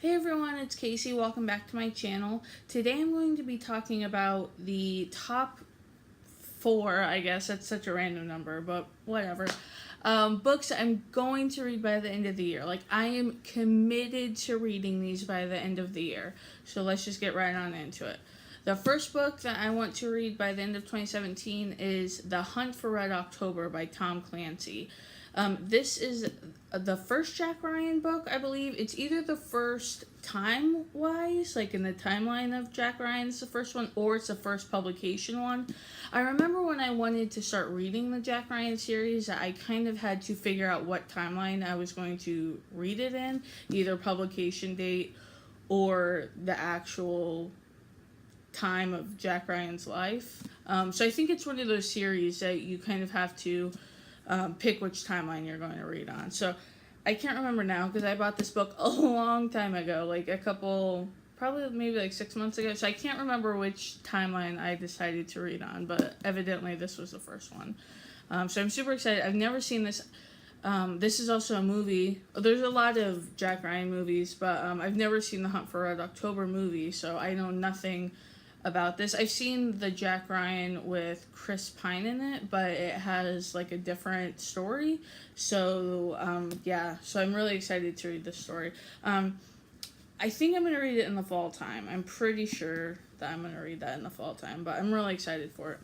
Hey everyone, it's Casey. Welcome back to my channel. Today I'm going to be talking about the top four, I guess that's such a random number, but whatever, books I'm going to read by the end of the year. Like, I am committed to reading these by the end of the year. So let's just get right on into it. The first book that I want to read by the end of 2017 is The Hunt for Red October by Tom Clancy. This is the first Jack Ryan book, I believe. It's either the first time-wise, like in the timeline of Jack Ryan's the first one, or it's the first publication one. I remember when I wanted to start reading the Jack Ryan series, I kind of had to figure out what timeline I was going to read it in, either publication date or the actual time of Jack Ryan's life. So I think it's one of those series that you kind of have to pick which timeline you're going to read on. So I can't remember now because I bought this book a long time ago, like probably maybe like 6 months ago. So I can't remember which timeline I decided to read on, but evidently this was the first one. So I'm super excited. I've never seen this. This is also a movie. There's a lot of Jack Ryan movies, but I've never seen the Hunt for Red October movie, so I know nothing about this. I've seen the Jack Ryan with Chris Pine in it, but it has like a different story. So yeah, so I'm really excited to read this story. I think I'm going to read it in the fall time. I'm pretty sure that I'm going to read that in the fall time, but I'm really excited for it.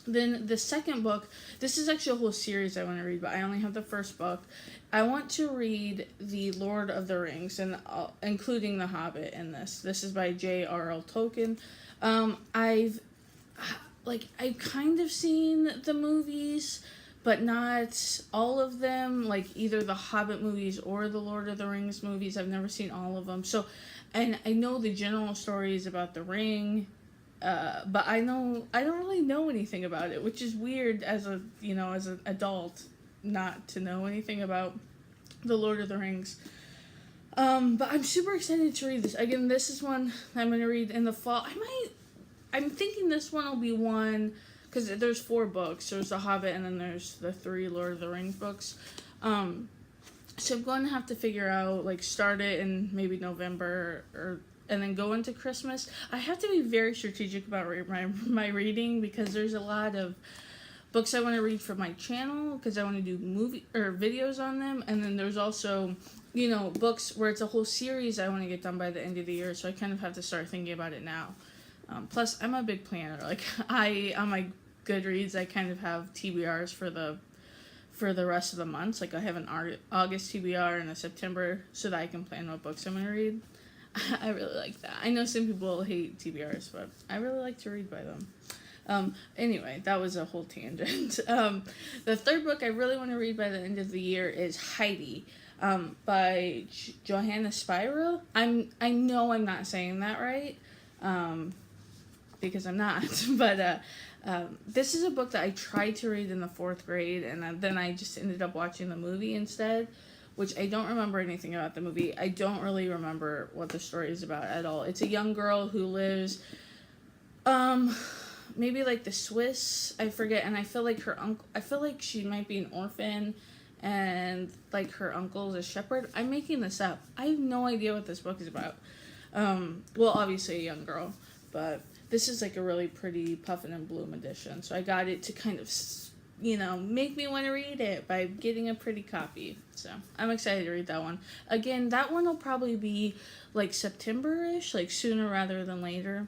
Then the second book, this is actually a whole series I want to read, but I only have the first book. I want to read The Lord of the Rings, and including The Hobbit in this. This is by J.R.R. Tolkien. I've kind of seen the movies, but not all of them, like either the Hobbit movies or the Lord of the Rings movies. I've never seen all of them. So, and I know the general stories about the ring, but I don't really know anything about it, which is weird as an adult, not to know anything about the Lord of the Rings. But I'm super excited to read this. Again, this is one I'm going to read in the fall. I'm thinking this one will be one, because there's 4 books. There's The Hobbit, and then there's the 3 Lord of the Rings books. So I'm going to have to figure out, like, start it in maybe November, and then go into Christmas. I have to be very strategic about my reading, because there's a lot of books I want to read for my channel, because I want to do videos on them, and then there's also, books where it's a whole series I want to get done by the end of the year, so I kind of have to start thinking about it now. Plus, I'm a big planner. Like, on my Goodreads, I kind of have TBRs for the rest of the months. Like, I have an August TBR and a September, so that I can plan what books I'm going to read. I really like that. I know some people hate TBRs, but I really like to read by them. Anyway, that was a whole tangent. The third book I really want to read by the end of the year is Heidi, by Johanna Spyro. I know I'm not saying that right, because I'm not, but this is a book that I tried to read in the 4th grade, and then I just ended up watching the movie instead, which I don't remember anything about the movie. I don't really remember what the story is about at all. It's a young girl who lives, maybe like the Swiss, I forget, and I feel like she might be an orphan, and like her uncle's a shepherd. I'm making this up. I have no idea what this book is about. Well, obviously a young girl, but this is like a really pretty Puffin and Bloom edition, so I got it to kind of, make me want to read it by getting a pretty copy. So I'm excited to read that one. Again, that one will probably be like September-ish, like sooner rather than later.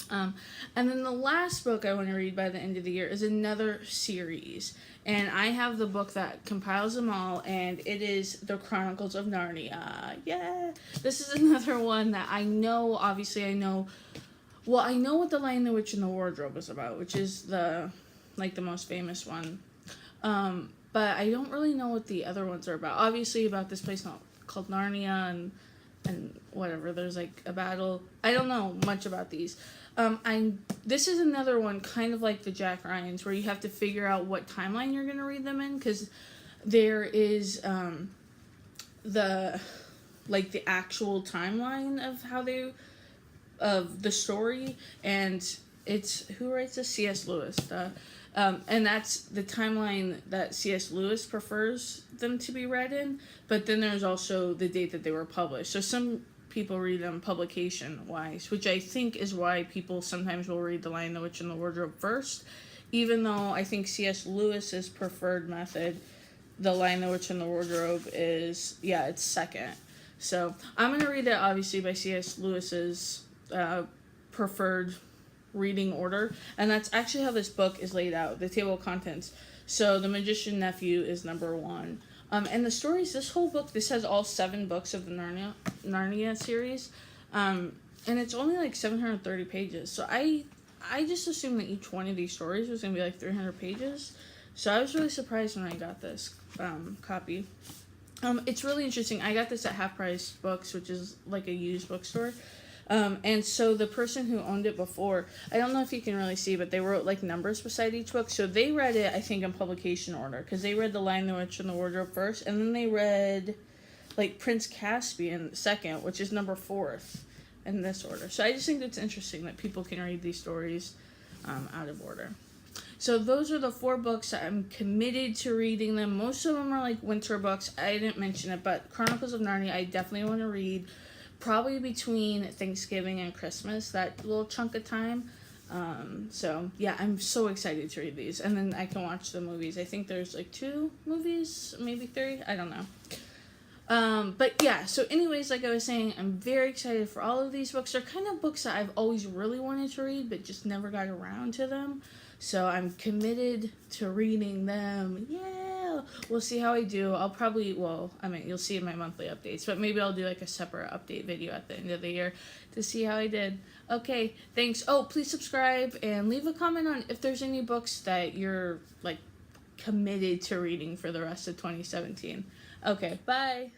And then the last book I want to read by the end of the year is another series. And I have the book that compiles them all, and it is The Chronicles of Narnia. Yeah! This is another one that I know, obviously I know what The Lion, the Witch, and the Wardrobe is about, which is the most famous one. But I don't really know what the other ones are about. Obviously about this place called Narnia, and whatever, there's like a battle. I don't know much about these. This is another one kind of like the Jack Ryans, where you have to figure out what timeline you're going to read them in, because there is the actual timeline of the story, and it's, who writes this? C.S. Lewis. And that's the timeline that C.S. Lewis prefers them to be read in, but then there's also the date that they were published. So some people read them publication-wise, which I think is why people sometimes will read The Lion, the Witch, and the Wardrobe first, even though I think C.S. Lewis's preferred method, The Lion, the Witch, and the Wardrobe, is, it's second. So I'm going to read it, obviously, by C.S. Lewis's preferred reading order, and that's actually how this book is laid out, the table of contents. So The Magician Nephew is number 1. And the stories, this whole book, this has all 7 books of the Narnia series, and it's only like 730 pages. So I just assumed that each one of these stories was going to be like 300 pages. So I was really surprised when I got this copy. It's really interesting. I got this at Half Price Books, which is like a used bookstore. And so the person who owned it before, I don't know if you can really see, but they wrote like numbers beside each book. So they read it, I think, in publication order, because they read The Lion, the Witch, and the Wardrobe first, and then they read like Prince Caspian second, which is number 4th in this order. So I just think it's interesting that people can read these stories out of order. So those are the 4 books. I'm committed to reading them. Most of them are like winter books. I didn't mention it, but Chronicles of Narnia I definitely want to read. Probably between Thanksgiving and Christmas, that little chunk of time. So yeah, I'm so excited to read these. And then I can watch the movies. I think there's like 2 movies, maybe 3. I don't know. But yeah, so anyways, like I was saying, I'm very excited for all of these books. They're kind of books that I've always really wanted to read, but just never got around to them. So I'm committed to reading them. Yeah! We'll see how I do. I'll probably, you'll see in my monthly updates, but maybe I'll do like a separate update video at the end of the year to see how I did. Okay, thanks. Oh, please subscribe and leave a comment on if there's any books that you're like committed to reading for the rest of 2017. Okay, bye!